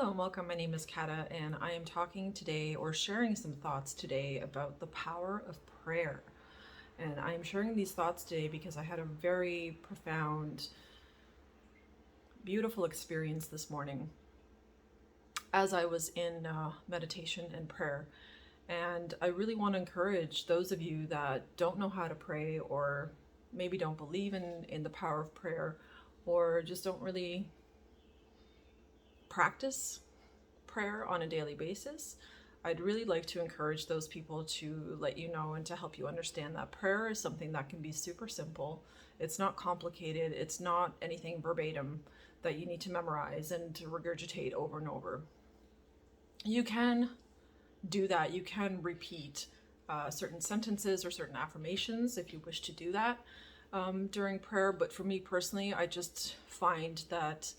Hello and welcome. My name is Kata, and I am talking today or sharing some thoughts today about the power of prayer. And I am sharing these thoughts today because I had a very profound, beautiful experience this morning as I was in meditation and prayer. And I really want to encourage those of you that don't know how to pray, or maybe don't believe in the power of prayer, or just don't really practice prayer on a daily basis. I'd really like to encourage those people to let you know and to help you understand that prayer is something that can be super simple. It's not complicated. It's not anything verbatim that you need to memorize and to regurgitate over and over. You can do that. You can repeat certain sentences or certain affirmations if you wish to do that during prayer. But for me personally, I just find that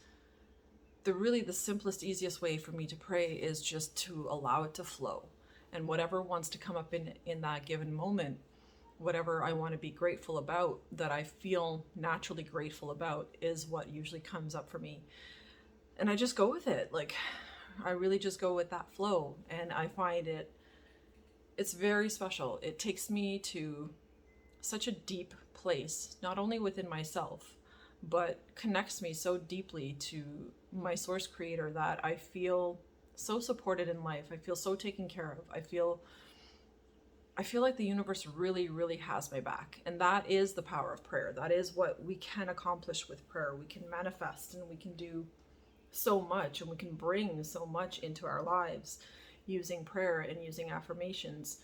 the simplest, easiest way for me to pray is just to allow it to flow. And whatever wants to come up in that given moment, whatever I want to be grateful about, that I feel naturally grateful about, is what usually comes up for me. And I just go with it. Like, I really just go with that flow. And I find it's very special. It takes me to such a deep place, not only within myself, but connects me so deeply to my source creator, that I feel so supported in life. I feel so taken care of. I feel like the universe really, really has my back. And that is the power of prayer. That is what we can accomplish with prayer. We can manifest, and we can do so much, and we can bring so much into our lives using prayer and using affirmations.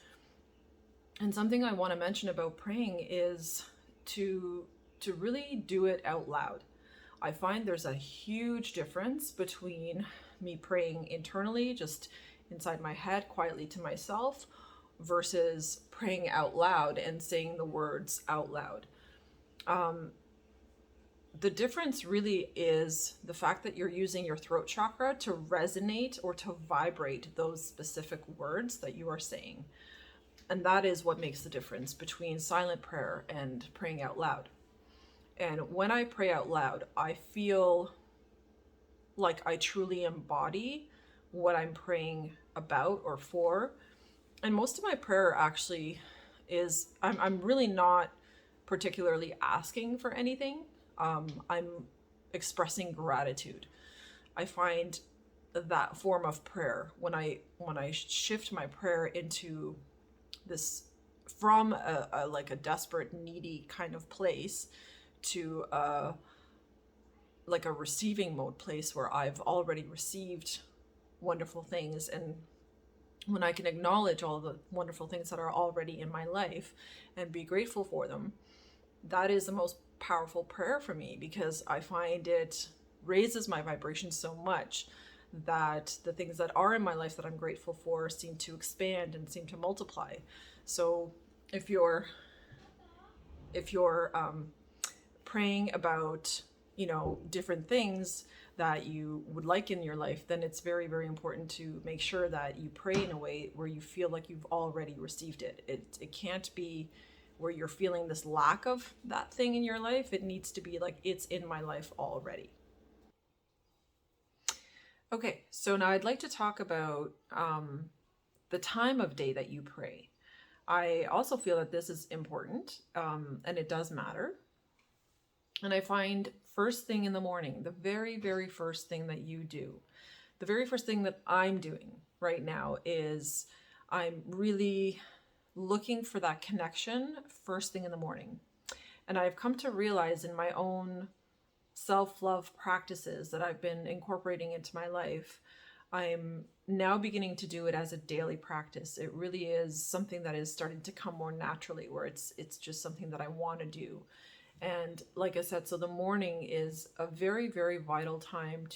And something I want to mention about praying is to really do it out loud. I find there's a huge difference between me praying internally, just inside my head, quietly to myself, versus praying out loud and saying the words out loud. The difference really is the fact that you're using your throat chakra to resonate or to vibrate those specific words that you are saying. And that is what makes the difference between silent prayer and praying out loud. And when I pray out loud, I feel like I truly embody what I'm praying about or for. And most of my prayer actually is, I'm really not particularly asking for anything. I'm expressing gratitude. I find that form of prayer, when I shift my prayer into this, from like a desperate, needy kind of place, to like a receiving mode place where I've already received wonderful things, and when I can acknowledge all the wonderful things that are already in my life and be grateful for them, that is the most powerful prayer for me, because I find it raises my vibration so much that the things that are in my life that I'm grateful for seem to expand and seem to multiply. So if you're praying about, different things that you would like in your life, then it's very, very important to make sure that you pray in a way where you feel like you've already received it. It can't be where you're feeling this lack of that thing in your life. It needs to be like, it's in my life already. Okay, so now I'd like to talk about the time of day that you pray. I also feel that this is important, and it does matter. And I find first thing in the morning, the very, very first thing that you do, the very first thing that I'm doing right now is I'm really looking for that connection first thing in the morning. And I've come to realize in my own self-love practices that I've been incorporating into my life, I'm now beginning to do it as a daily practice. It really is something that is starting to come more naturally, where it's just something that I want to do. And like I said, so the morning is a very, very vital time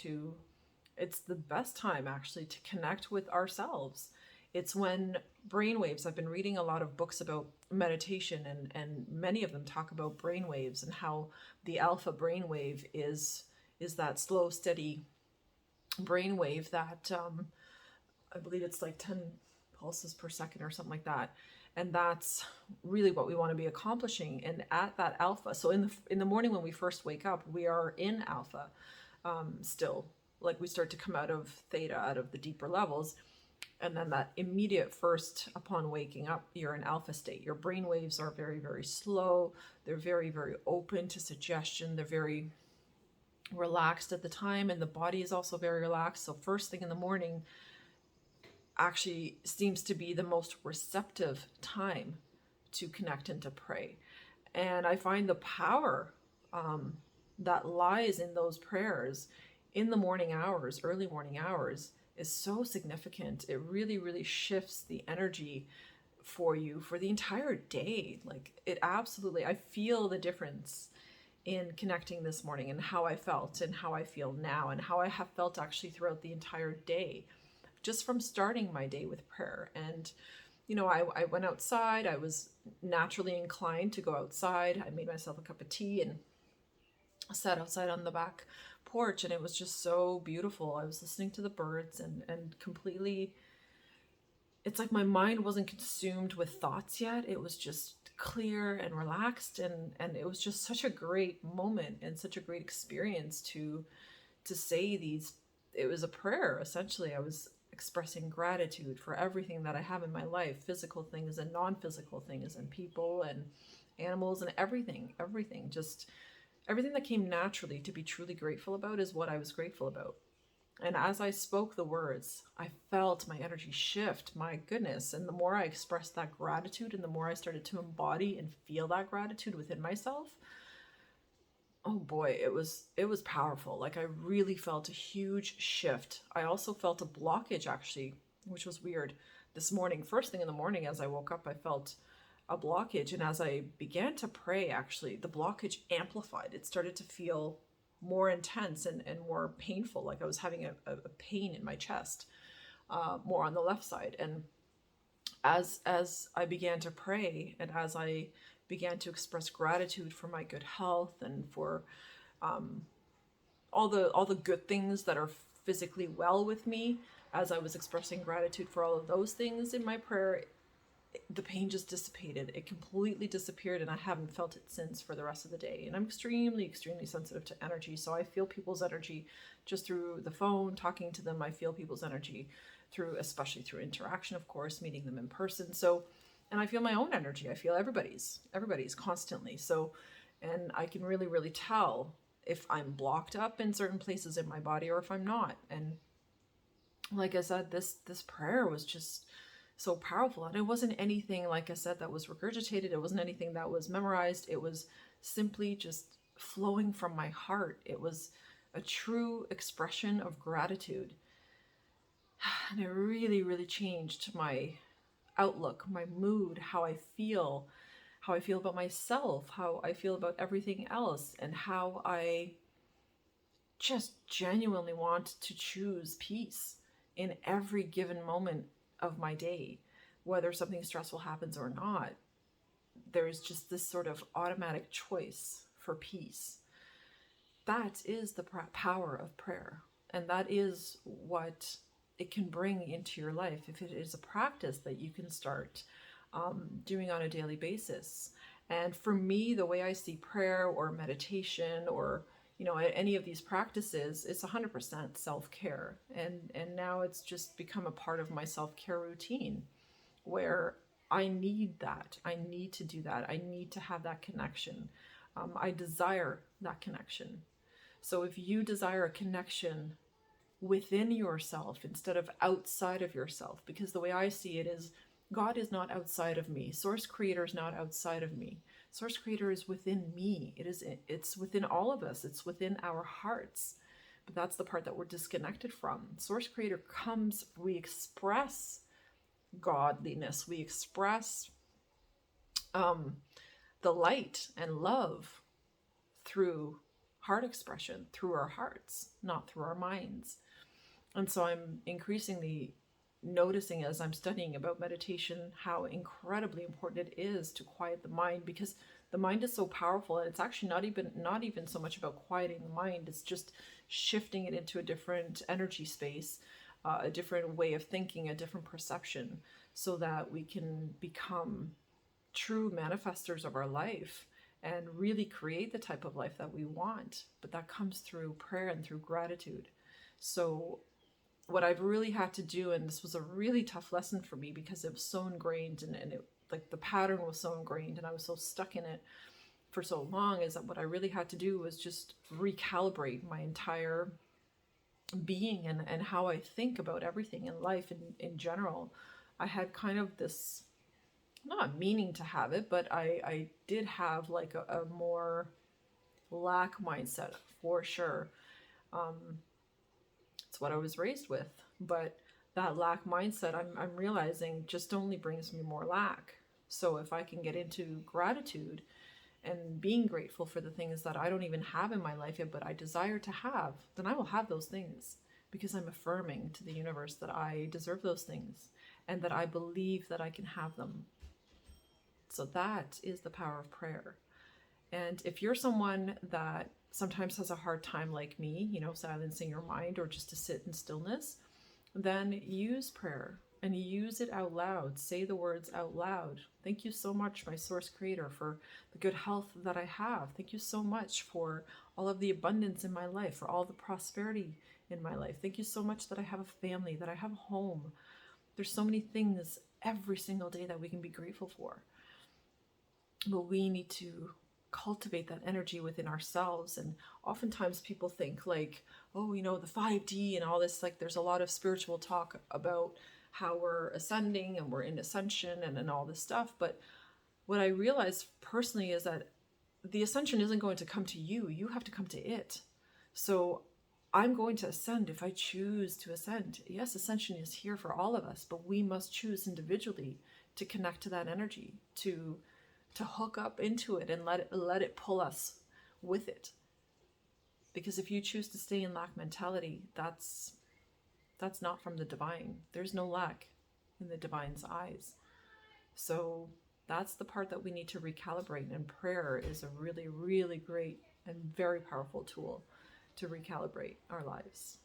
it's the best time actually to connect with ourselves. It's when brainwaves, I've been reading a lot of books about meditation, and many of them talk about brainwaves and how the alpha brainwave is that slow, steady brainwave that I believe it's like 10 pulses per second or something like that. And that's really what we want to be accomplishing. And at that alpha, so in the morning when we first wake up, we are in alpha still. like we start to come out of theta, out of the deeper levels. And then that immediate first, upon waking up, you're in alpha state. Your brain waves are very, very slow. They're very, very open to suggestion. They're very relaxed at the time, and the body is also very relaxed. So first thing in the morning actually seems to be the most receptive time to connect and to pray. And I find the power that lies in those prayers in the morning hours, early morning hours, is so significant. It really, really shifts the energy for you for the entire day. Like, it absolutely, I feel the difference in connecting this morning and how I felt and how I feel now and how I have felt actually throughout the entire day, just from starting my day with prayer. And I went outside. I was naturally inclined to go outside. I made myself a cup of tea and sat outside on the back porch, and it was just so beautiful. I was listening to the birds and completely, it's like my mind wasn't consumed with thoughts yet. It was just clear and relaxed, and it was just such a great moment and such a great experience to say these. It was a prayer, essentially. I was expressing gratitude for everything that I have in my life, physical things and non-physical things, and people and animals and everything, just everything that came naturally to be truly grateful about is what I was grateful about. And as I spoke the words, I felt my energy shift. My goodness. And the more I expressed that gratitude and the more I started to embody and feel that gratitude within myself, oh boy, it was powerful. Like, I really felt a huge shift. I also felt a blockage, actually, which was weird. This morning, first thing in the morning, as I woke up, I felt a blockage. And as I began to pray, actually, the blockage amplified. It started to feel more intense and more painful. Like I was having a pain in my chest, more on the left side. And as I began to pray, and as I began to express gratitude for my good health and for all the good things that are physically well with me, as I was expressing gratitude for all of those things in my prayer, the pain just dissipated. It completely disappeared, and I haven't felt it since for the rest of the day. And I'm extremely, extremely sensitive to energy. So I feel people's energy just through the phone, talking to them. I feel people's energy especially through interaction, of course, meeting them in person. So, and I feel my own energy. I feel everybody's constantly. So, and I can really, really tell if I'm blocked up in certain places in my body or if I'm not. And like I said, this prayer was just so powerful. And it wasn't anything, like I said, that was regurgitated. It wasn't anything that was memorized. It was simply just flowing from my heart. It was a true expression of gratitude. And it really, really changed my outlook, my mood, how I feel about myself, how I feel about everything else, and how I just genuinely want to choose peace in every given moment of my day, whether something stressful happens or not. There's just this sort of automatic choice for peace. That is the power of prayer, and that is what it can bring into your life if it is a practice that you can start doing on a daily basis. And for me, the way I see prayer or meditation or any of these practices, it's 100% self-care. And now it's just become a part of my self-care routine where I need that. I need to do that. I need to have that connection. I desire that connection. So if you desire a connection within yourself instead of outside of yourself, because the way I see it is God is not outside of me. Source Creator is not outside of me. Source Creator is within me. It's within all of us. It's within our hearts. But that's the part that we're disconnected from. Source Creator comes, we express godliness. We express the light and love through heart expression, through our hearts, not through our minds. And so I'm increasingly noticing as I'm studying about meditation how incredibly important it is to quiet the mind, because the mind is so powerful, and it's actually not even so much about quieting the mind. It's just shifting it into a different energy space, a different way of thinking, a different perception, so that we can become true manifestors of our life and really create the type of life that we want. But that comes through prayer and through gratitude. So what I've really had to do, and this was a really tough lesson for me because it was so ingrained, and it, like, the pattern was so ingrained and I was so stuck in it for so long, is that what I really had to do was just recalibrate my entire being and how I think about everything in life in general. I had kind of this, not meaning to have it, but I did have like a more lack mindset for sure. It's what I was raised with. But that lack mindset, I'm realizing, just only brings me more lack. So if I can get into gratitude and being grateful for the things that I don't even have in my life yet, but I desire to have, then I will have those things, because I'm affirming to the universe that I deserve those things and that I believe that I can have them. So that is the power of prayer. And if you're someone that sometimes has a hard time, like me, silencing your mind or just to sit in stillness, then use prayer and use it out loud. Say the words out loud. Thank you so much, my source creator, for the good health that I have. Thank you so much for all of the abundance in my life, for all the prosperity in my life. Thank you so much that I have a family, that I have a home. There's so many things every single day that we can be grateful for. But we need to cultivate that energy within ourselves. And oftentimes people think like, oh, the 5D and all this, like there's a lot of spiritual talk about how we're ascending and we're in ascension and all this stuff. But what I realized personally is that the ascension isn't going to come to you. You have to come to it. So I'm going to ascend if I choose to ascend. Yes, ascension is here for all of us, but we must choose individually to connect to that energy, to hook up into it and let it pull us with it. Because if you choose to stay in lack mentality, that's not from the divine. There's no lack in the divine's eyes. So that's the part that we need to recalibrate, and prayer is a really, really great and very powerful tool to recalibrate our lives.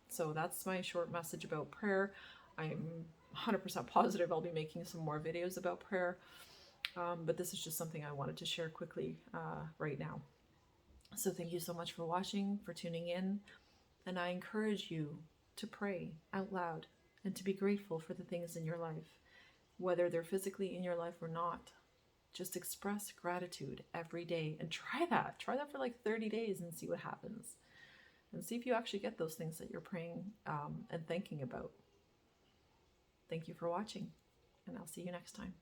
So that's my short message about prayer. I'm 100% positive I'll be making some more videos about prayer. But this is just something I wanted to share quickly right now. So thank you so much for watching, for tuning in. And I encourage you to pray out loud and to be grateful for the things in your life, whether they're physically in your life or not. Just express gratitude every day and try that. Try that for like 30 days and see what happens. And see if you actually get those things that you're praying and thinking about. Thank you for watching, and I'll see you next time.